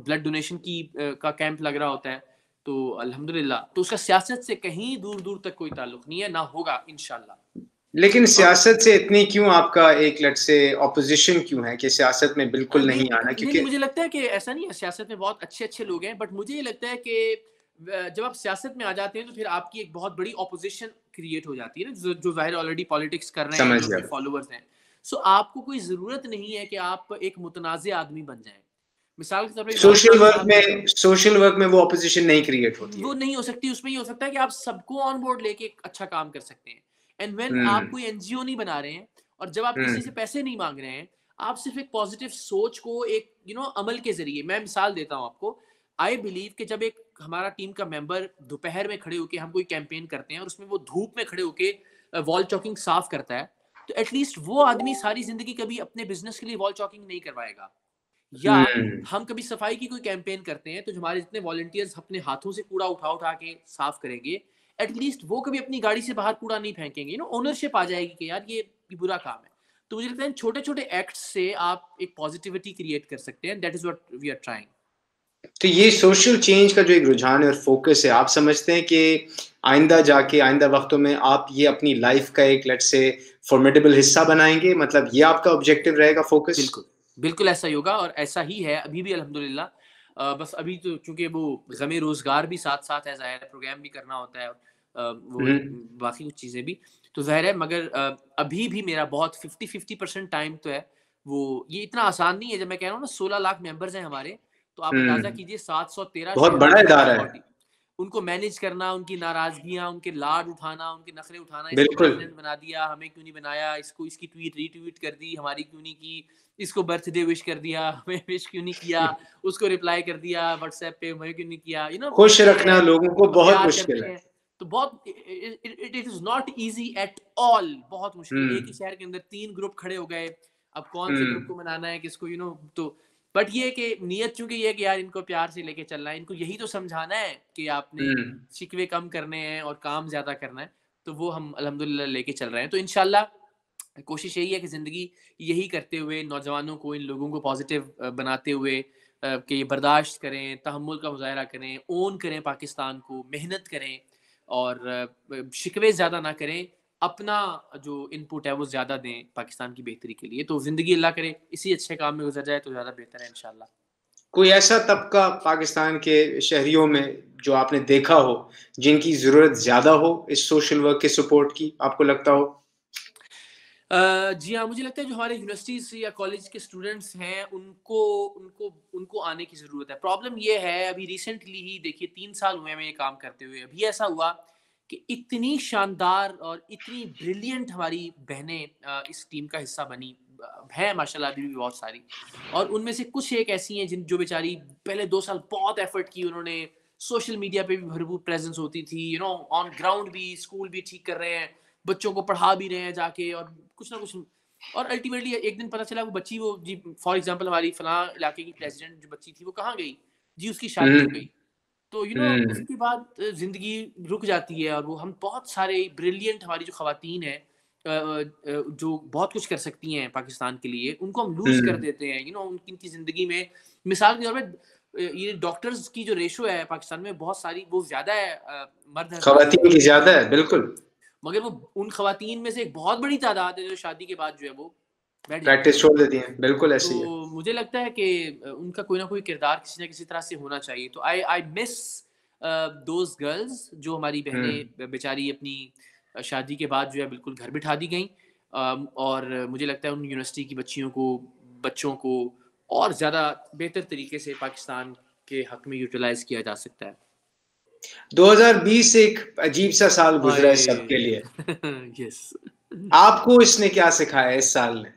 ब्लड डोनेशन की का कैंप लग रहा होता है। तो अल्हम्दुलिल्लाह, तो उसका सियासत से कहीं दूर दूर तक कोई ताल्लुक नहीं है, ना होगा इंशाल्लाह। लेकिन सियासत से इतनी क्यों आपका एक लट से ऑपोजिशन क्यों है कि सियासत में बिल्कुल नहीं आना? क्योंकि मुझे लगता है कि ऐसा नहीं है, सियासत में बहुत अच्छे अच्छे लोग हैं, बट मुझे ये लगता है कि जब आप सियासत में आ जाते हैं तो फिर आपकी एक बहुत बड़ी ऑपोजिशन क्रिएट हो जाती है ना, जो ज़ाहिर ऑलरेडी पॉलिटिक्स कर रहे हैं, जो फॉलोअर्स हैं। सो आपको कोई ज़रूरत नहीं है कि आप एक मुतनाज़े आदमी बन जाएं। मिसाल के तौर पे सोशल वर्क में वो ऑपोजिशन नहीं क्रिएट होती है, वो नहीं हो सकती। उसमें ये हो सकता है कि आप सबको ऑन बोर्ड लेके एक अच्छा काम कर सकते हैं। एंड व्हेन आप कोई एनजीओ नहीं बना रहे हैं, और जब आप किसी से पैसे नहीं मांग रहे हैं, आप सिर्फ एक पॉजिटिव सोच को एक अमल के जरिए, मैं मिसाल देता हूँ आपको। आई बिलीव कि जब एक हमारा टीम का मेंबर दोपहर में खड़े होके हम कोई कैंपेन करते हैं और उसमें वो धूप में खड़े होके वॉल चॉकिंग साफ करता है, तो एटलीस्ट वो आदमी सारी जिंदगी कभी अपने बिजनेस के लिए वॉल चॉकिंग नहीं करवाएगा। या हम कभी सफाई की कोई कैंपेन करते हैं तो हमारे जितने वॉलंटियर्स अपने हाथों से कूड़ा उठा उठा के साफ करेंगे, एटलीस्ट वो कभी अपनी गाड़ी से बाहर कूड़ा नहीं फेंकेंगे। ओनरशिप आ जाएगी कि यार ये बुरा काम है। तो मुझे लगता है छोटे छोटे एक्ट्स से आप एक पॉजिटिविटी क्रिएट कर सकते हैं। That is what we are trying. तो ये सोशल चेंज का जो एक रुझान है और फोकस है, आप समझते हैं कि आइंदा वक्तों में आप ये अपनी लाइफ का एक लेट्स से फॉर्मिडेबल हिस्सा बनाएंगे? मतलब ये आपका ऑब्जेक्टिव रहेगा, फोकस? बिल्कुल बिल्कुल ऐसा ही होगा, और ऐसा ही है अभी भी अल्हम्दुलिल्लाह। बस अभी तो चूंकि वो गमे रोजगार भी साथ साथ है, ज़ाहिर है प्रोग्राम भी करना होता है, वो बाकी कुछ चीज़ें भी तो ज़ाहिर है, मगर अभी भी मेरा बहुत 50% टाइम तो है वो। ये इतना आसान नहीं है। जब मैं कह रहा हूँ ना 16 लाख मेंबर्स हैं हमारे, तो आप अंदाजा कीजिए 713 बहुत बड़ा इदारा है। उनको मैनेज करना, उनकी नाराजगियां, उनके लाड उठाना, उनके नखरे उठाना। इसको बिल्कुल। प्रेसिडेंट बना दिया, हमें क्यों नहीं बनाया, इसको इसकी ट्वीट रीट्वीट कर दी, हमारी क्यों नहीं की, इसको बर्थडे विश कर दिया, हमें विश क्यों नहीं किया, उसको रिप्लाई कर दिया व्हाट्सएप पे, हमें क्यों नहीं किया। खुश रखना लोगों को बहुत मुश्किल है। तो बहुत it is not easy at all, बहुत मुश्किल। एक ही शहर के अंदर 3 ग्रुप खड़े हो गए, अब कौन से ग्रुप को मनाना है, किसको तो बट ये कि नियत चूंकि ये कि यार इनको प्यार से लेके चलना है, इनको यही तो समझाना है कि आपने शिकवे कम करने हैं और काम ज्यादा करना है, तो वो हम अल्हम्दुलिल्लाह लेके चल रहे हैं। तो इंशाल्लाह कोशिश यही है कि जिंदगी यही करते हुए नौजवानों को, इन लोगों को पॉजिटिव बनाते हुए कि ये बर्दाश्त करें, तहम्मुल का मुजाहरा करें, ओन करें पाकिस्तान को, मेहनत करें और शिकवे ज़्यादा ना करें, अपना जो इनपुट है वो ज़्यादा दें पाकिस्तान की बेहतरी के लिए। तो ज़िंदगी अल्लाह करे इसी अच्छे काम में गुजर जाए तो ज़्यादा बेहतर है इंशाल्लाह। कोई ऐसा तबका पाकिस्तान के शहरियों में जो आपने देखा हो जिनकी ज़रूरत ज़्यादा हो इस सोशल वर्क के सपोर्ट की, आपको लगता हो? जी हाँ, मुझे लगता है जो हमारे यूनिवर्सिटीज़ या कॉलेज के स्टूडेंट्स हैं उनको उनको उनको आने की ज़रूरत है। प्रॉब्लम ये है, अभी रिसेंटली ही देखिए 3 साल हुए हमें ये काम करते हुए, अभी ऐसा हुआ कि इतनी शानदार और इतनी ब्रिलियंट हमारी बहनें इस टीम का हिस्सा बनी हैं माशाल्लाह, अभी भी बहुत सारी। और उनमें से कुछ एक ऐसी हैं जो बेचारी पहले 2 साल बहुत एफर्ट की उन्होंने, सोशल मीडिया पे भी भरपूर प्रेजेंस होती थी, ऑन ग्राउंड भी, स्कूल भी ठीक कर रहे हैं, बच्चों को पढ़ा भी रहे हैं जाके, और कुछ ना कुछ। और अल्टीमेटली एक दिन पता चला वो बच्ची, वो जी फॉर एग्जांपल हमारी फलां इलाके की प्रेसिडेंट जो बच्ची थी वो कहाँ गई जी, उसकी शादी हो गई। तो उसके बाद जिंदगी रुक जाती है, और वो हम बहुत सारे ब्रिलियंट हमारी जो खवातीन हैं जो बहुत कुछ कर सकती हैं पाकिस्तान के लिए, उनको हम लूज कर देते हैं उनकी जिंदगी में। मिसाल के तौर पे ये डॉक्टर्स की जो रेशो है पाकिस्तान में बहुत सारी वो ज्यादा है मर्द खवातीन की ज्यादा है, बिल्कुल। मगर वो उन खवातीन में से एक बहुत बड़ी तादाद है जो शादी के बाद जो है वो बैठ जाती प्रैक्टिस छोड़ देती हैं, बिल्कुल ऐसे ही है। तो मुझे लगता है कि उनका कोई ना कोई किरदार किसी ना किसी तरह से होना चाहिए। तो आई मिस दोज गर्ल्स जो हमारी बहनें बेचारी अपनी शादी के बाद जो है बिल्कुल घर बिठा दी गई। और मुझे लगता है उन यूनिवर्सिटी की बच्चों को और ज़्यादा बेहतर तरीके से पाकिस्तान के हक में यूटिलाइज किया जा सकता है। 2020 एक अजीब सा साल गुजरा है सबके लिए। यस आपको इसने क्या सिखाया इस साल ने?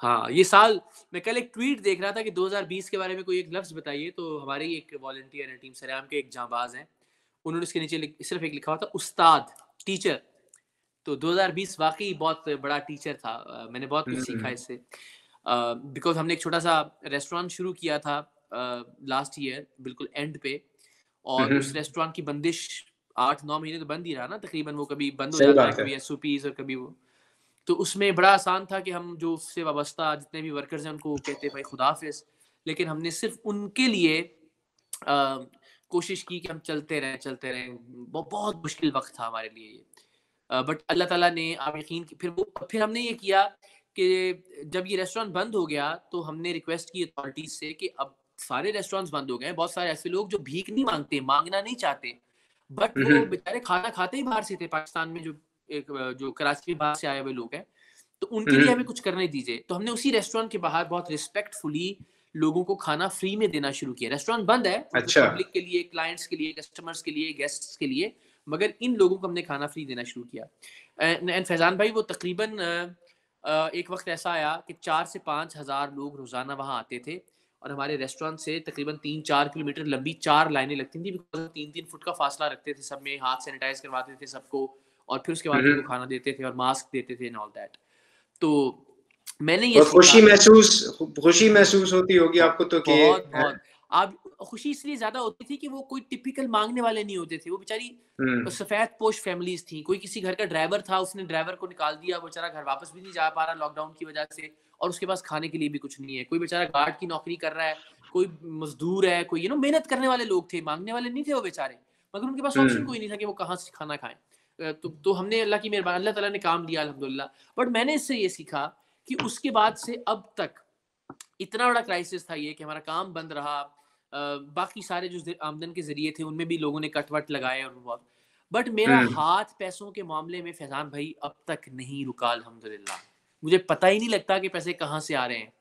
हाँ, ये साल मैं कल एक ट्वीट देख रहा था कि 2020 के बारे में कोई एक लफ्ज़ बताइए, तो हमारे ही एक वॉलंटियर है टीम सरेआम के, एक जांबाज हैं, उन्होंने इसके नीचे सिर्फ एक लिखा हुआ था उस्ताद, टीचर। तो 2020 वाकई बहुत बड़ा टीचर था। मैंने बहुत कुछ सीखा इससे। बिकॉज हमने एक छोटा सा रेस्टोरेंट शुरू किया था लास्ट ईयर बिल्कुल एंड पे, और उस रेस्टोरेंट की बंदिश 8-9 महीने तो बंद ही रहा ना तकरीबन। वो कभी बंद हो जाता है, कभी एसओपीज और कभी वो। तो उसमें बड़ा आसान था कि हम जो उससे वाबस्ता जितने भी वर्कर्स हैं उनको कहते भाई खुदा हाफिज, लेकिन हमने सिर्फ उनके लिए कोशिश की कि हम चलते रहें। बहुत मुश्किल वक्त था हमारे लिए ये। बट अल्लाह ताला ने, आप यकीन, फिर हमने ये किया कि जब ये रेस्टोरेंट बंद हो गया तो हमने रिक्वेस्ट की अथॉरिटीज से कि अब सारे रेस्टोरेंट्स बंद हो गए, बहुत सारे ऐसे लोग जो भीख नहीं मांगते, मांगना नहीं चाहते, बट वो बेचारे खाना खाते ही बाहर से थे पाकिस्तान में, जो कराची के बाहर से आए हुए लोग हैं, तो उनके लिए हमें कुछ करने दीजिए। तो हमने उसी रेस्टोरेंट के बाहर बहुत रिस्पेक्टफुली लोगों को खाना फ्री में देना शुरू किया। रेस्टोरेंट बंद है, अच्छा। पब्लिक के लिए, क्लाइंट्स के लिए, कस्टमर्स के लिए, गेस्ट्स के लिए, मगर इन लोगों को हमने खाना फ्री देना शुरू किया। एंड फैजान भाई, वो तकरीबन एक वक्त ऐसा आया कि 4 से 5 हज़ार लोग रोजाना वहां आते थे, और हमारे रेस्टोरेंट से तकरीबन 3-4 किलोमीटर लंबी 4 लाइनें लगती थी, बिकॉज 3-3 फुट का फासला रखते थे सब में, हाथ सैनिटाइज करवाते थे सबको, और फिर उसके बाद उनको खाना देते थे और मास्क देते थे एंड ऑल दैट। तो मैंने ये खुशी महसूस होती होगी आपको तो कि बहुत आप खुशी इसलिए ज्यादा होती थी कि वो कोई टिपिकल मांगने वाले नहीं होते थे। वो बेचारी सफेद पोश फैमिलीज थी। कोई किसी घर का ड्राइवर था, उसने ड्राइवर को निकाल दिया, वो बेचारा घर वापस भी नहीं जा पा रहा लॉकडाउन की वजह से, और उसके पास खाने के लिए भी कुछ नहीं है। कोई बेचारा गार्ड की नौकरी कर रहा है, कोई मजदूर है, कोई मेहनत करने वाले लोग थे, मांगने वाले नहीं थे वो बेचारे, मगर उनके पास ऑप्शन कोई नहीं था कि वो कहाँ से खाना खाएं। तो हमने अल्लाह की मेहरबानी, अल्लाह ताला ने काम दिया अल्हम्दुलिल्लाह। बट मैंने इससे ये सीखा कि उसके बाद से अब तक इतना बड़ा क्राइसिस था ये कि हमारा काम बंद रहा। बाकी सारे जो आमदन के जरिए थे उनमें भी लोगों ने कटवट लगाए और बहुत, बट मेरा हाथ पैसों के मामले में फैजान भाई अब तक नहीं रुका अल्हम्दुलिल्लाह। मुझे पता ही नहीं लगता कि पैसे कहाँ से आ रहे हैं।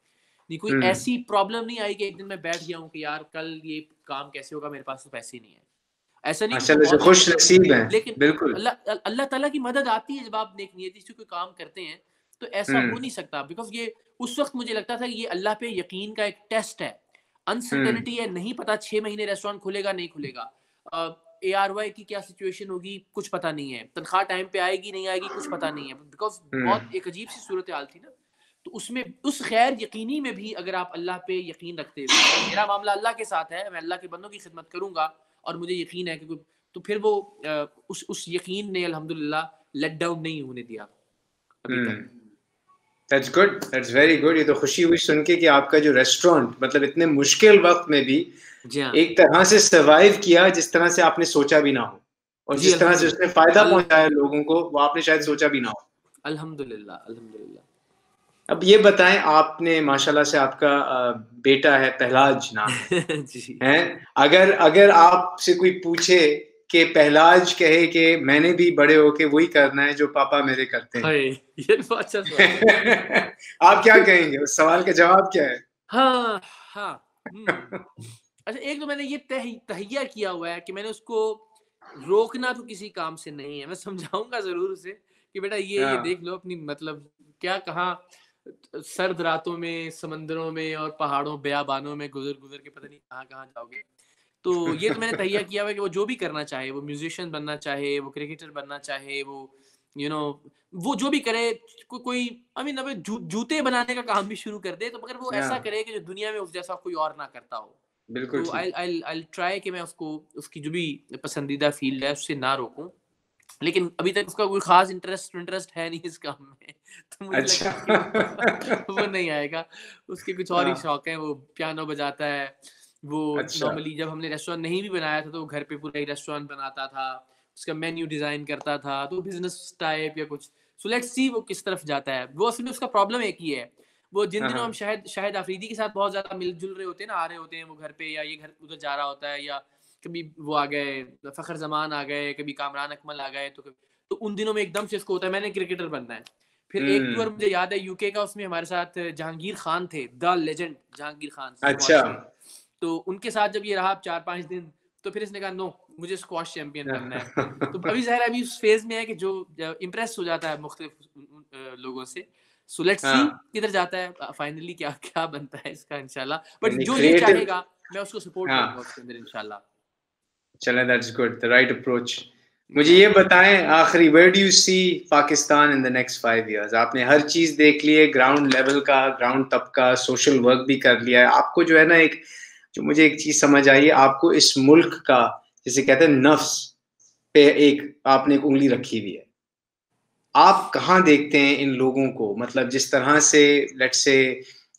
नहीं, कोई ऐसी प्रॉब्लम नहीं आई कि एक दिन मैं बैठ गया हूँ कि यार कल ये काम कैसे होगा, मेरे पास तो पैसे नहीं है। ऐसा नहीं, खुश नसीब हैं, लेकिन बिल्कुल अल्लाह ताला की मदद आती है जब आप नेक नियति से कोई काम करते हैं, तो ऐसा हो नहीं सकता। बिकॉज ये उस वक्त मुझे लगता था कि ये अल्लाह पे यकीन का एक टेस्ट है, अनसर्टेनिटी है, नहीं पता 6 महीने रेस्टोरेंट खुलेगा नहीं खुलेगा, ARY की क्या सिचुएशन होगी कुछ पता नहीं है, तनख्वाह टाइम पे आएगी नहीं आएगी कुछ पता नहीं है, बिकॉज बहुत एक अजीब सी सूरत हाल थी ना। तो उसमें उस खैर यकीनी में भी अगर आप अल्लाह पे यकीन रखते हुए, मेरा मामला अल्लाह के साथ है, मैं अल्लाह के बंदों की खिदमत करूंगा और मुझे यकीन है कि, तो फिर वो उस यकीन ने अल्हम्दुलिल्लाह लेट डाउन नहीं होने दिया अभी तक। That's good, that's very good। ये तो खुशी हुई सुन के कि आपका जो रेस्टोरेंट मतलब इतने मुश्किल वक्त में भी एक तरह से सर्वाइव किया, जिस तरह से आपने सोचा भी ना हो, और जिस तरह से उसने फायदा पहुंचाया लोगों को, वो आपने शायद सोचा भी ना हो। अल्हम्दुलिल्लाह अल्हम्दुलिल्लाह। अब ये बताएं, आपने माशाल्लाह से आपका बेटा है पहलाज नाम है, अगर आपसे कोई पूछे कि पहलाज कहे कि मैंने भी बड़े होके वही करना है जो पापा मेरे करते हैं, ये अच्छा सवाल आप क्या कहेंगे? उस सवाल का जवाब क्या है? हाँ अच्छा, एक तो मैंने ये तहिया किया हुआ है कि मैंने उसको रोकना तो किसी काम से नहीं है। मैं समझाऊंगा जरूर उसे कि बेटा ये देख लो अपनी, मतलब क्या कहाँ सर्द रातों में समंदरों में और पहाड़ों बेयाबानों में गुजर के पता नहीं कहाँ जाओगे। तो ये तो मैंने तहिया किया हुआ है कि वो जो भी करना चाहे, वो म्यूजिशियन बनना चाहे, वो क्रिकेटर बनना चाहे, वो वो जो भी करे, कोई अब जूते बनाने का काम भी शुरू कर दे, तो मगर वो ऐसा करे कि जो दुनिया में उस जैसा कोई और ना करता हो। बिल्कुल। तो आई ट्राई कि मैं उसको उसकी जो भी पसंदीदा फील्ड है उससे ना रोकूं, लेकिन अभी तक उसका कोई खास इंटरेस्ट है नहीं इस काम में, तो मुझे अच्छा। लगता है कि वो नहीं आएगा। उसके कुछ और ही हाँ, शौक हैं, वो पियानो बजाता है। वो अच्छा। नॉर्मली जब हमने रेस्टोरेंट नहीं भी बनाया था तो वो घर पे पूरा ही रेस्टोरेंट बनाता था, उसका मेन्यू डिजाइन करता था, तो बिजनेस टाइप या कुछ। सो लेट्स सी वो किस तरफ जाता है। वो असल में उसका प्रॉब्लम एक ही है, वो जिन हाँ, दिनों हम हाँ, शायद शायद अफरीदी के साथ बहुत ज्यादा मिलजुल रहे होते हैं ना, आ रहे होते हैं वो घर पे, या ये घर उधर जा रहा होता है, या कभी वो आ गए फखर जमान आ गए, कभी कामरान अकमल आ गए, तो उन दिनों में एकदम से इसको होता है मैंने क्रिकेटर बनना है। फिर एक टूर मुझे याद है यूके का, उसमें हमारे साथ जहांगीर खान थे, द लेजेंड जहांगीर खान अच्छा। स्क्वाश में। तो उनके साथ जब ये रहा 4-5 दिन, तो फिर इसने कहा नो, मुझे स्क्वाश चैंपियन बनना है। तो अभी ज़ाहिर है अभी उस फेज में है कि जो इम्प्रेस हो जाता है मुख्तलिफ लोगों से। सो लेट्स सी हाँ, किधर जाता है फाइनली, क्या क्या बनता है इसका इंशाल्लाह। बट यानी जो ये क्रिएटिव। चाहेगा मैं उसको सपोर्ट हाँ, करूंगा उसके अंदर इंशाल्लाह। चलें, that's good, the right approach. मुझे या ये बताएं आखिरी, where do you see Pakistan in the next 5 years? आपने हर चीज देख ली है, ग्राउंड लेवल का, ग्राउंड तक का, सोशल वर्क भी कर लिया है। आपको जो है ना, एक जो मुझे एक चीज समझ आई है, आपको इस मुल्क का, जिसे कहते हैं नफ्स पे, एक आपने एक उंगली रखी हुई है। आप कहाँ देखते हैं इन लोगों को? मतलब जिस तरह से लेट्स से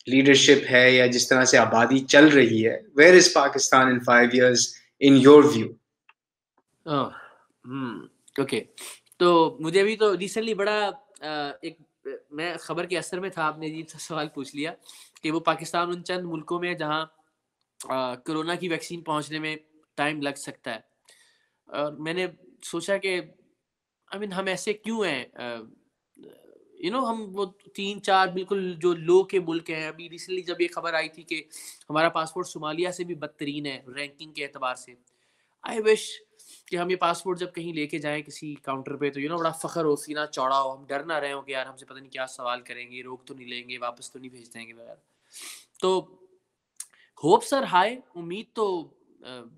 लीडरशिप है या जिस तरह से आबादी चल रही है, where is Pakistan in 5 years in your view? Okay. तो मुझे अभी तो रिसेंटली बड़ा एक मैं खबर के असर में था, आपने जी सवाल पूछ लिया कि वो पाकिस्तान उन चंद मुल्कों में जहाँ कोरोना की वैक्सीन पहुंचने में टाइम लग सकता है। और मैंने सोचा कि हम ऐसे क्यों हैं, हम वो 3-4 बिल्कुल जो लो के मुल्क हैं। अभी रिसेंटली जब ये खबर आई थी कि हमारा पासपोर्ट सोमालिया से भी बदतरीन है रैंकिंग के एतबार से, आई विश कि हम ये पासपोर्ट जब कहीं लेके जाएं किसी काउंटर पे, तो बड़ा फखर हो, सीना चौड़ा हो, हम डर ना रहे हो कि यार हमसे पता नहीं क्या सवाल करेंगे, रोक तो नहीं लेंगे, वापस तो नहीं भेज देंगे वगैरह। तो होप्स आर हाई, उम्मीद तो अ, पर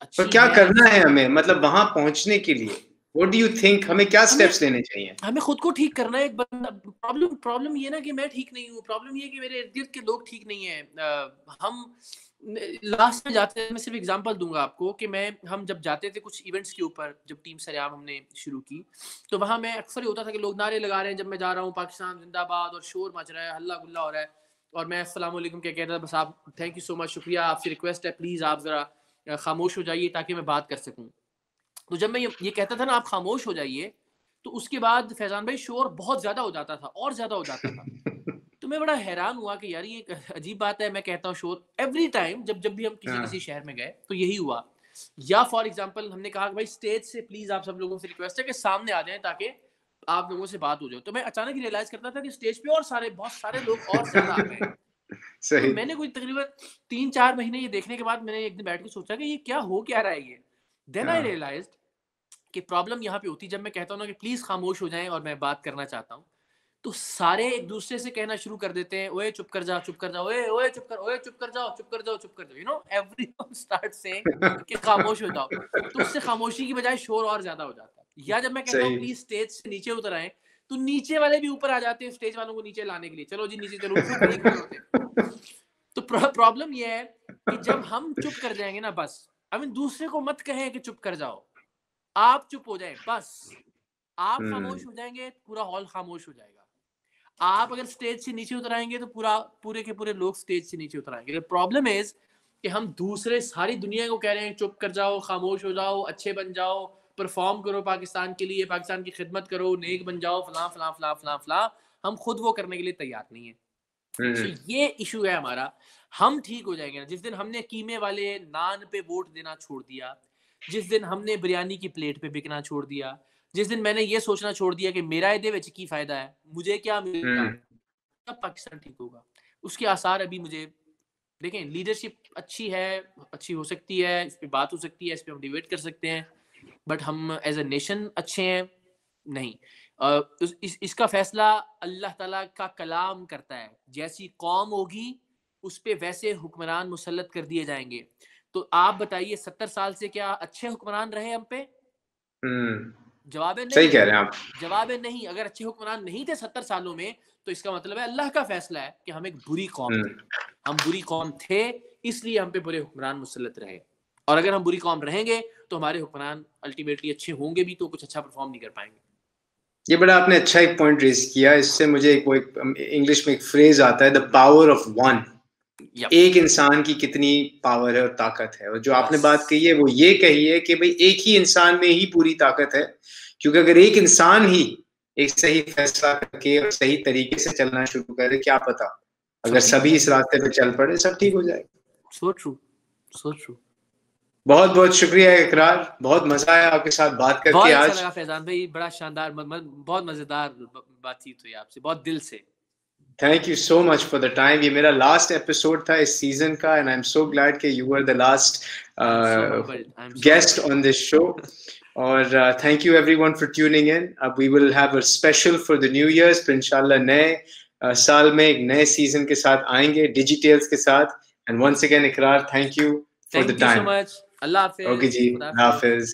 अच्छी क्या है। करना है हमें, मतलब वहां पहुंचने के लिए? व्हाट डू यू थिंक, हमें क्या हमें स्टेप्स लेने चाहिए? हमें खुद को ठीक करना है। एक बंदा, प्रॉब्लम प्रॉब्लम ये ना कि मैं ठीक नहीं हूँ, प्रॉब्लम ये कि मेरे इर्द गिर्द के लोग ठीक नहीं है। हम लास्ट में जाते हैं, मैं सिर्फ एग्जांपल दूंगा आपको कि हम जब जाते थे कुछ इवेंट्स के ऊपर, जब टीम सरेआम हमने शुरू की, तो वहां मैं अक्सर ये होता था कि लोग नारे लगा रहे हैं जब मैं जा रहा हूँ, पाकिस्तान जिंदाबाद, और शोर मच रहा है, हल्ला गुल्ला हो रहा है, और मैं अस्सलाम वालेकुम क्या कहता था, बस आप थैंक यू सो मच, शुक्रिया, आपसे रिक्वेस्ट है प्लीज आप जरा खामोश हो जाइए ताकि मैं बात कर सकूं। तो जब मैं ये कहता था ना आप खामोश हो जाइए, तो उसके बाद फैजान भाई शोर बहुत ज्यादा हो जाता था, और ज्यादा हो जाता था। तो मैं बड़ा हैरान हुआ कि यार ये एक अजीब बात है, मैं कहता हूँ शोर एवरी टाइम, जब जब भी हम किसी किसी हाँ, शहर में गए तो यही हुआ। या फॉर एग्जाम्पल हमने कहा कि भाई स्टेज से प्लीज आप सब लोगों से रिक्वेस्ट है कि सामने आ जाएं ताकि आप लोगों से बात हो जाए, तो मैं अचानक ही रियलाइज करता था कि स्टेज पे और सारे बहुत सारे लोग और ज्यादा आ गए। तो सही। मैंने कोई तकरीबन 3-4 महीने ये देखने के बाद मैंने एक दिन बैठ के सोचा कि ये क्या हो क्या रहा है ये। देन आई हाँ, रियलाइज कि प्रॉब्लम यहाँ पे होती है जब मैं कहता हूँ ना कि प्लीज खामोश हो जाएं और मैं बात करना चाहता हूँ, तो सारे एक दूसरे से कहना शुरू कर देते हैं, ओए चुप कर जा, चुप कर जा, ओए ओए चुप कर, ओए चुप कर जाओ, चुप कर जाओ, चुप कर जाओ, एवरीवन स्टार्ट सेइंग कि खामोश हो जाओ। तो उससे खामोशी की बजाय शोर और ज्यादा हो जाता है। या जब मैं कहता हूँ सही। प्लीज स्टेज से नीचे उतर आए, तो नीचे वाले भी ऊपर आ जाते हैं स्टेज वालों को नीचे लाने के लिए, चलो जी नीचे चलो, ऊपर नहीं खड़े होते। तो प्रॉब्लम यह है कि जब हम चुप कर जाएंगे ना, बस दूसरे को मत कहें कि चुप कर जाओ, आप चुप हो जाए बस। आप हम्म। खामोश हो जाएंगे, पूरा हॉल खामोश हो जाएगा। आप अगर स्टेज से नीचे उतर आएंगे तो पूरे के पूरे लोग स्टेज से नीचे उतर आएंगे। प्रॉब्लम इज कि हम दूसरे सारी दुनिया को कह रहे हैं चुप कर जाओ, खामोश हो जाओ, अच्छे बन जाओ, परफॉर्म करो पाकिस्तान के लिए, पाकिस्तान की खिदमत करो, नेक बन जाओ, फला फला फला फला फला। हम खुद वो करने के लिए तैयार नहीं है। सो हम्म। ये इशू है हमारा। हम ठीक हो जाएंगे ना जिस दिन हमने कीमे वाले नान पे वोट देना छोड़ दिया, जिस दिन हमने बिरयानी की प्लेट पे बिकना छोड़ दिया, जिस दिन मैंने ये सोचना छोड़ दिया कि मेरा ये विच की फायदा है, मुझे क्या मिलेगा, हम्म। तब पाकिस्तान ठीक होगा। उसके आसार अभी मुझे देखें, लीडरशिप अच्छी है, अच्छी हो सकती है, इस पे बात हो सकती है, इस पे हम डिबेट कर सकते हैं, बट हम एज अ नेशन अच्छे हैं नहीं। इसका फैसला अल्लाह ताला का कलाम करता है, जैसी कौम होगी उस पे वैसे हुक्मरान मुसल्लत कर दिए जाएंगे। तो आप बताइए 70 साल से क्या अच्छे हुक्मरान रहे हम पे? हम्म। जवाब है सही नहीं। कह रहे हैं आप। जवाब है नहीं। अगर अच्छे हुक्मरान नहीं थे 70 सालों में, तो इसका मतलब है अल्लाह का फैसला है कि हम एक बुरी कौम थे। हम्म। हम बुरी कौम थे, इसलिए हम पे बुरे हुक्मरान मुसल्लत रहे। और अगर हम बुरी कौम रहेंगे तो हमारे हुक्मरान अल्टीमेटली अच्छे होंगे भी तो कुछ अच्छा परफॉर्म नहीं कर पाएंगे। ये बड़ा आपने अच्छा एक पॉइंट रेज किया। इससे मुझे एक इंग्लिश में एक फ्रेज आता है, द पावर ऑफ वन। एक इंसान की कितनी पावर है और ताकत है। और जो आपने बात कही है वो ये कही है कि भाई एक ही इंसान में ही पूरी ताकत है, क्योंकि अगर एक इंसान ही एक सही फैसला करके और सही तरीके से चलना शुरू करे, क्या पता अगर सभी इस रास्ते पे चल पड़े सब ठीक हो जाएगा। So true, so true. बहुत बहुत शुक्रिया इकरार, बहुत मजा आया आपके साथ बात करके। बहुत आज अच्छा लगा फैजान भाई, बड़ा शानदार बहुत मजेदार बातचीत हुई आपसे, बहुत दिल से। Thank you so much for the time. ये मेरा लास्ट एपिसोड था इस सीजन का, and I am so glad कि you were the last guest on this show. और thank you everyone for tuning in. अब we will have a special for the new years, फिर इंशाल्लाह नए साल में एक नए सीजन के साथ आएंगे डिजिटेल्स के साथ। And once again Iqrar, thank you for the time. Thank you so much. अल्लाह हाफिज। ओके जी, अल्लाह हाफिज।